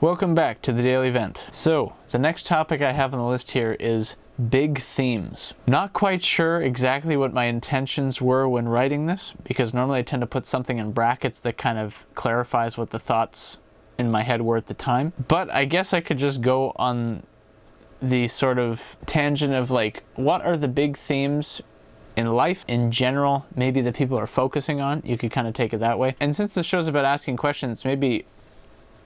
Welcome back to the Daily Vent. So, the next topic I have on the list here is big themes. Not quite sure exactly what my intentions were when writing this, because normally I tend to put something in brackets that kind of clarifies what the thoughts in my head were at the time. But I guess I could just go on the sort of tangent of like, what are the big themes in life in general, maybe that people are focusing on? You could kind of take it that way. And since the show's about asking questions, maybe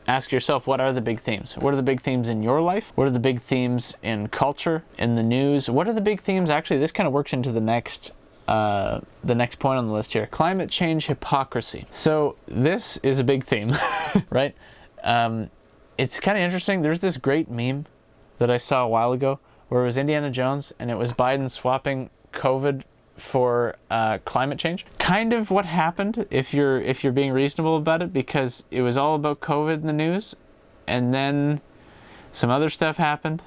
ask yourself, what are the big themes? What are the big themes in your life? What are the big themes in culture, in the news? What are the big themes? Actually, this kind of works into the next point on the list here. Climate change hypocrisy. So this is a big theme, right? It's kind of interesting. There's this great meme that I saw a while ago where it was Indiana Jones and it was Biden swapping COVID for climate change. Kind of what happened, if you're being reasonable about it, because it was all about COVID in the news, and then some other stuff happened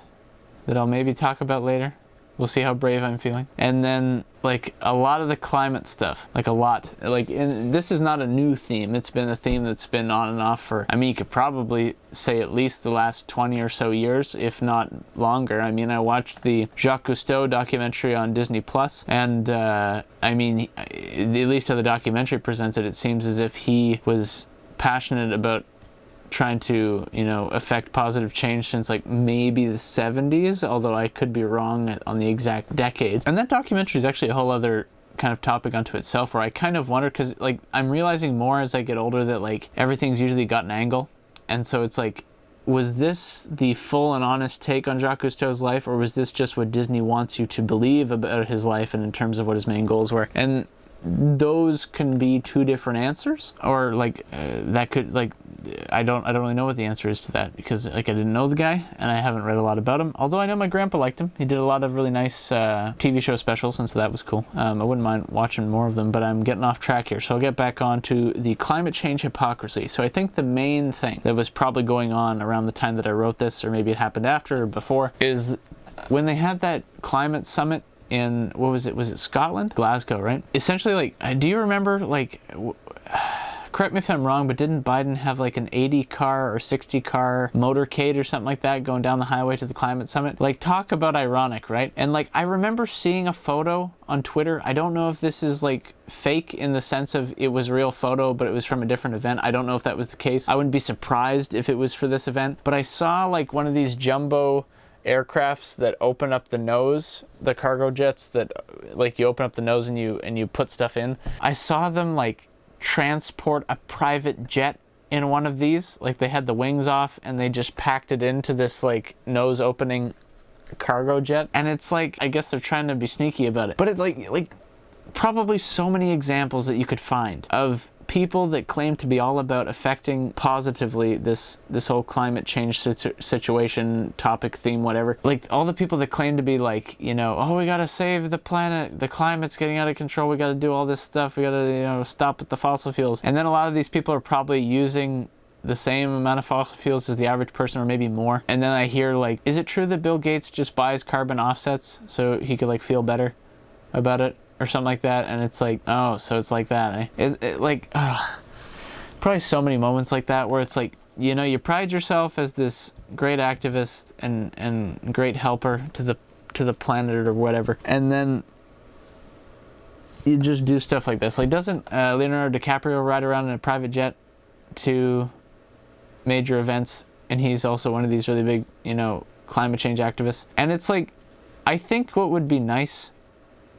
that I'll maybe talk about later. We'll see how brave I'm feeling. And then like a lot of the climate stuff, this is not a new theme. It's been a theme that's been on and off for, I mean, you could probably say at least the last 20 or so years, if not longer. I mean, I watched the Jacques Cousteau documentary on Disney Plus, and I mean, at least how the documentary presents it, it seems as if he was passionate about trying to, affect positive change since like maybe the 70s, although I could be wrong on the exact decade. And that documentary is actually a whole other kind of topic unto itself, where I kind of wonder, because like I'm realizing more as I get older that like everything's usually got an angle, and so it's like, was this the full and honest take on Jacques Cousteau's life, or was this just what Disney wants you to believe about his life and in terms of what his main goals were? And those can be two different answers, or like that could, like, I don't really know what the answer is to that, because like I didn't know the guy and I haven't read a lot about him, although I know my grandpa liked him. He did a lot of really nice TV show specials, and so that was cool. I wouldn't mind watching more of them, but I'm getting off track here, so I'll get back on to the climate change hypocrisy. So I think the main thing that was probably going on around the time that I wrote this, or maybe it happened after or before, is when they had that climate summit in, what was it Scotland? Glasgow, right? Essentially, like, do you remember, like, correct me if I'm wrong, but didn't Biden have like an 80 car or 60 car motorcade or something like that going down the highway to the climate summit? Like, talk about ironic, right? And like, I remember seeing a photo on Twitter. I don't know if this is like fake in the sense of it was a real photo, but it was from a different event. I don't know if that was the case. I wouldn't be surprised if it was for this event, but I saw like one of these jumbo aircrafts that open up the nose, the cargo jets that like you open up the nose and you put stuff in. I saw them like transport a private jet in one of these. Like, they had the wings off and they just packed it into this like nose opening cargo jet, and it's like, I guess they're trying to be sneaky about it, but it's like probably so many examples that you could find of people that claim to be all about affecting positively this whole climate change situation, topic, theme, whatever. Like, all the people that claim to be like, oh, we gotta save the planet, the climate's getting out of control, we gotta do all this stuff, we gotta, stop with the fossil fuels. And then a lot of these people are probably using the same amount of fossil fuels as the average person, or maybe more. And then I hear like, is it true that Bill Gates just buys carbon offsets so he could like feel better about it, or something like that? And it's like, oh, so it's like that, eh? Probably so many moments like that where it's like, you pride yourself as this great activist and great helper to the planet or whatever, and then you just do stuff like this. Like, doesn't Leonardo DiCaprio ride around in a private jet to major events, and he's also one of these really big, climate change activists? And it's like, I think what would be nice,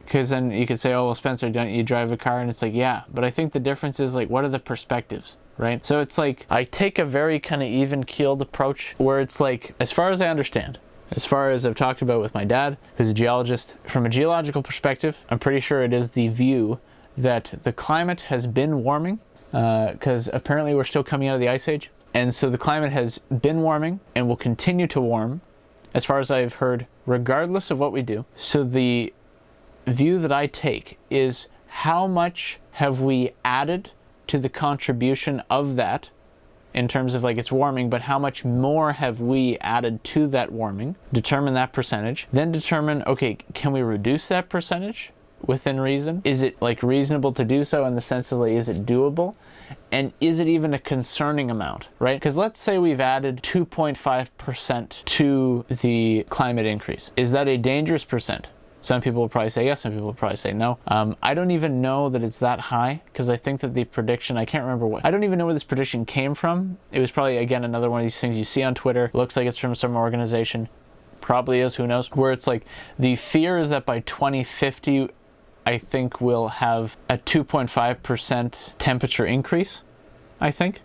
because then you could say, oh, well, Spencer, don't you drive a car? And it's like, yeah, but I think the difference is like, what are the perspectives, right? So it's like, I take a very kind of even-keeled approach where it's like, as far as I understand, as far as I've talked about with my dad, who's a geologist, from a geological perspective, I'm pretty sure it is the view that the climate has been warming, because apparently we're still coming out of the Ice Age. And so the climate has been warming and will continue to warm, as far as I've heard, regardless of what we do. So the view that I take is, how much have we added to the contribution of that in terms of like it's warming, but how much more have we added to that warming? Determine that percentage, then determine, okay, can we reduce that percentage within reason? Is it like reasonable to do so in the sense of like, is it doable? And is it even a concerning amount, right? Because let's say we've added 2.5% to the climate increase. Is that a dangerous percent? Some people will probably say yes, some people will probably say no. I don't even know that it's that high, because I think that the prediction, I can't remember I don't even know where this prediction came from. It was probably, again, another one of these things you see on Twitter. Looks like it's from some organization. Probably is, who knows? Where it's like, the fear is that by 2050, I think we'll have a 2.5% temperature increase, I think.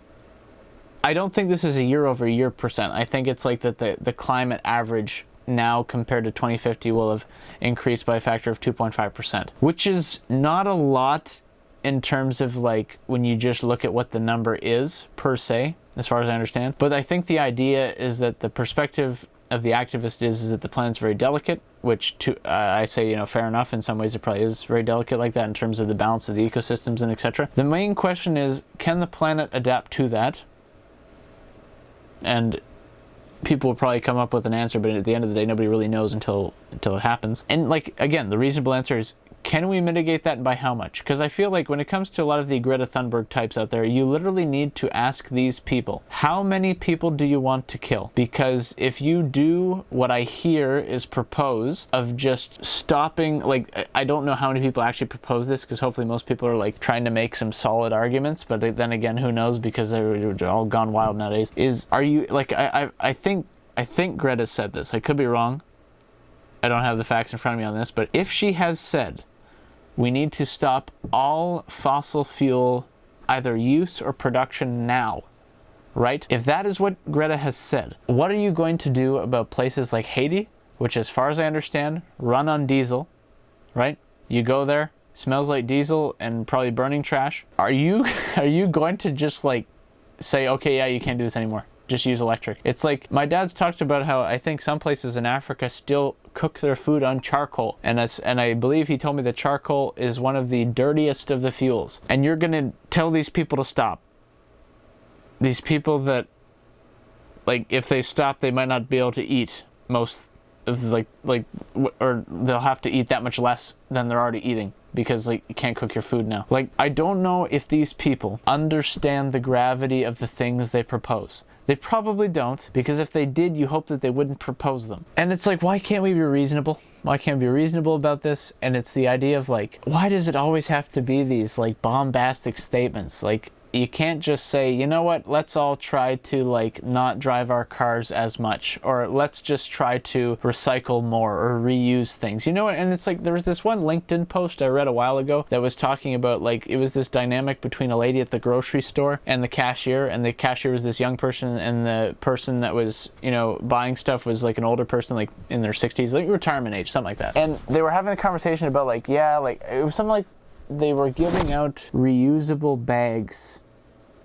I don't think this is a year-over-year percent. I think it's like that the climate average now compared to 2050 will have increased by a factor of 2.5%, which is not a lot in terms of like when you just look at what the number is per se, as far as I understand. But I think the idea is that the perspective of the activist is that the planet's very delicate, which I say, you know, fair enough. In some ways it probably is very delicate like that in terms of the balance of the ecosystems and etc. The main question is, can the planet adapt to that? And people will probably come up with an answer, but at the end of the day, nobody really knows until it happens. And like, again, the reasonable answer is, can we mitigate that and by how much? Because I feel like when it comes to a lot of the Greta Thunberg types out there, you literally need to ask these people, how many people do you want to kill? Because if you do what I hear is proposed of just stopping, like, I don't know how many people actually propose this, because hopefully most people are like trying to make some solid arguments, but then again, who knows, because they're all gone wild nowadays. Are you like, I think Greta said this. I could be wrong. I don't have the facts in front of me on this, but if she has said we need to stop all fossil fuel either use or production now, right? If that is what Greta has said, what are you going to do about places like Haiti, which as far as I understand, run on diesel, right? You go there, smells like diesel and probably burning trash. Are you going to just like say, okay, yeah, you can't do this anymore, just use electric? It's like, my dad's talked about how I think some places in Africa still cook their food on charcoal, and I believe he told me that charcoal is one of the dirtiest of the fuels, and you're gonna tell these people to stop. These people that, like, if they stop, they might not be able to eat most of or they'll have to eat that much less than they're already eating, because like you can't cook your food now. Like, I don't know if these people understand the gravity of the things they propose. They probably don't, because if they did, you hope that they wouldn't propose them. And it's like, why can't we be reasonable? Why can't we be reasonable about this? And it's the idea of like, why does it always have to be these like bombastic statements? Like, you can't just say, you know what, let's all try to like not drive our cars as much, or let's just try to recycle more or reuse things, you know. And it's like, there was this one LinkedIn post I read a while ago that was talking about like, it was this dynamic between a lady at the grocery store and the cashier, and the cashier was this young person, and the person that was, you know, buying stuff was like an older person, like in their 60s, like retirement age, something like that. And they were having a conversation about like, yeah, like it was something like they were giving out reusable bags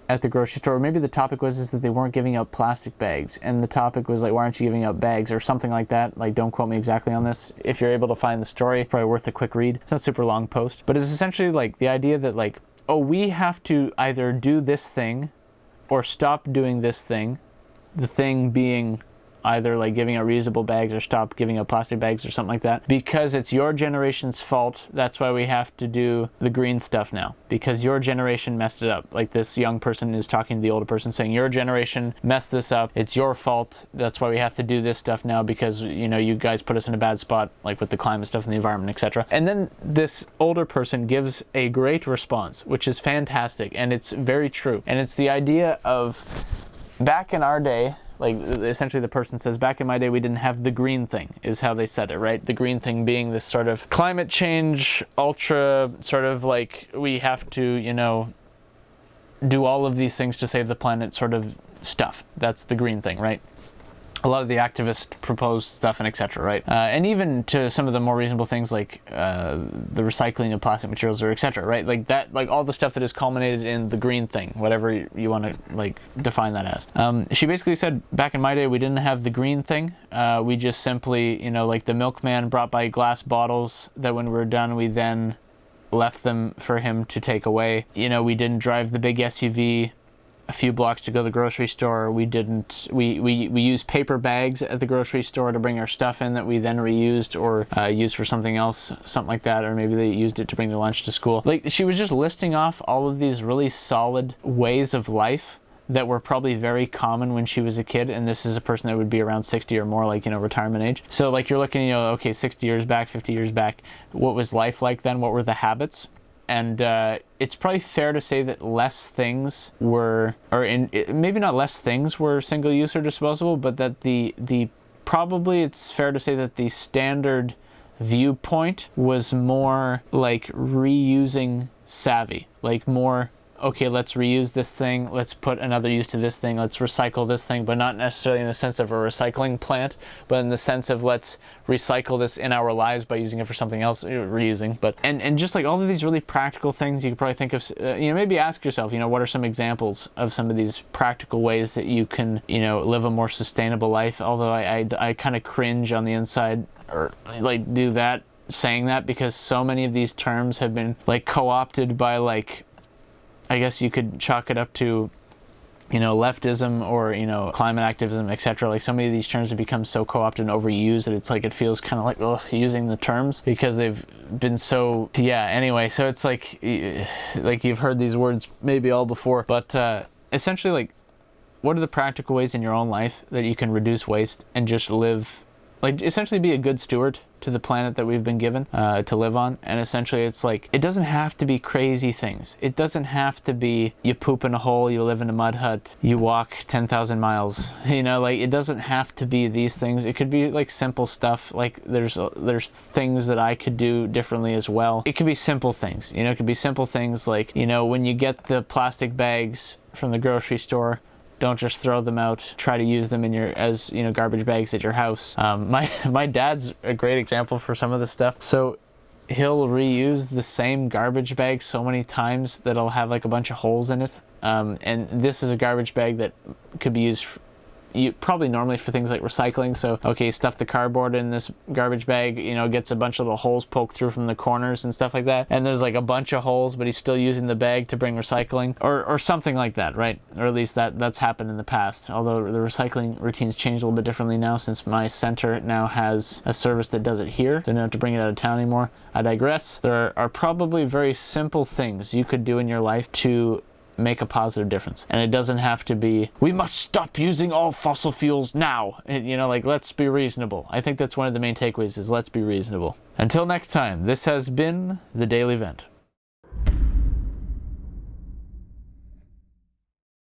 at the grocery store. Maybe the topic was that they weren't giving out plastic bags, and the topic was like, why aren't you giving out bags, or something like that. Like, don't quote me exactly on this. If you're able to find the story, probably worth a quick read. It's not a super long post, but it's essentially like the idea that like, oh, we have to either do this thing or stop doing this thing. The thing being either like giving out reusable bags or stop giving out plastic bags or something like that, because it's your generation's fault. That's why we have to do the green stuff now, because your generation messed it up. Like, this young person is talking to the older person saying, your generation messed this up, it's your fault, that's why we have to do this stuff now, because, you know, you guys put us in a bad spot, like with the climate stuff and the environment, etc. And then this older person gives a great response, which is fantastic, and it's very true. And it's the idea of, back in our day, like, essentially the person says, back in my day we didn't have the green thing, is how they said it, right? The green thing being this sort of climate change, ultra sort of like, we have to, you know, do all of these things to save the planet sort of stuff. That's the green thing, right? A lot of the activists propose stuff and etc., right? And even to some of the more reasonable things like the recycling of plastic materials or etc., right? Like that, like all the stuff that is culminated in the green thing, whatever you want to like define that as. She basically said, back in my day we didn't have the green thing. We just simply, you know, like the milkman brought by glass bottles that when we were done we then left them for him to take away. You know, we didn't drive the big SUV. a few blocks to go to the grocery store. We used paper bags at the grocery store to bring our stuff in that we then reused or used for something else, something like that, or maybe they used it to bring their lunch to school. Like, she was just listing off all of these really solid ways of life that were probably very common when she was a kid, and this is a person that would be around 60 or more, like, you know, retirement age. So like, you're looking, you know, okay, 60 years back, 50 years back, what was life like then? What were the habits? And it's probably fair to say that less things were, maybe not less things were single use or disposable, but that probably it's fair to say that the standard viewpoint was more like reusing savvy, like more, okay, let's reuse this thing, let's put another use to this thing, let's recycle this thing, but not necessarily in the sense of a recycling plant, but in the sense of let's recycle this in our lives by using it for something else, reusing. But and just like all of these really practical things, you could probably think of, you know, maybe ask yourself, you know, what are some examples of some of these practical ways that you can, you know, live a more sustainable life? Although I kind of cringe on the inside, or like do that, saying that, because so many of these terms have been like co-opted by, like, I guess you could chalk it up to, you know, leftism or, you know, climate activism, etc. Like, so many of these terms have become so co-opted and overused that it's like, it feels kind of like, ugh, using the terms because they've been so, yeah, anyway. So it's like you've heard these words maybe all before, but essentially, like, what are the practical ways in your own life that you can reduce waste and just live, like, essentially be a good steward to the planet that we've been given to live on? And essentially, it's like, it doesn't have to be crazy things. It doesn't have to be you poop in a hole, you live in a mud hut, you walk 10,000 miles. You know, like, it doesn't have to be these things. It could be like simple stuff. Like, there's things that I could do differently as well. It could be simple things. You know, it could be simple things like, you know, when you get the plastic bags from the grocery store, don't just throw them out. Try to use them in as you know, garbage bags at your house. My dad's a great example for some of this stuff. So he'll reuse the same garbage bag so many times that it'll have like a bunch of holes in it. And this is a garbage bag that could be used probably normally for things like recycling. So, okay, stuff the cardboard in this garbage bag, you know, gets a bunch of little holes poked through from the corners and stuff like that. And there's like a bunch of holes, but he's still using the bag to bring recycling or something like that, right? Or at least that's happened in the past. Although the recycling routines changed a little bit differently now, since my center now has a service that does it here. They don't have to bring it out of town anymore. I digress. There are probably very simple things you could do in your life to make a positive difference. And it doesn't have to be, we must stop using all fossil fuels now. You know, like, let's be reasonable. I think that's one of the main takeaways, is let's be reasonable. Until next time, this has been The Daily Vent.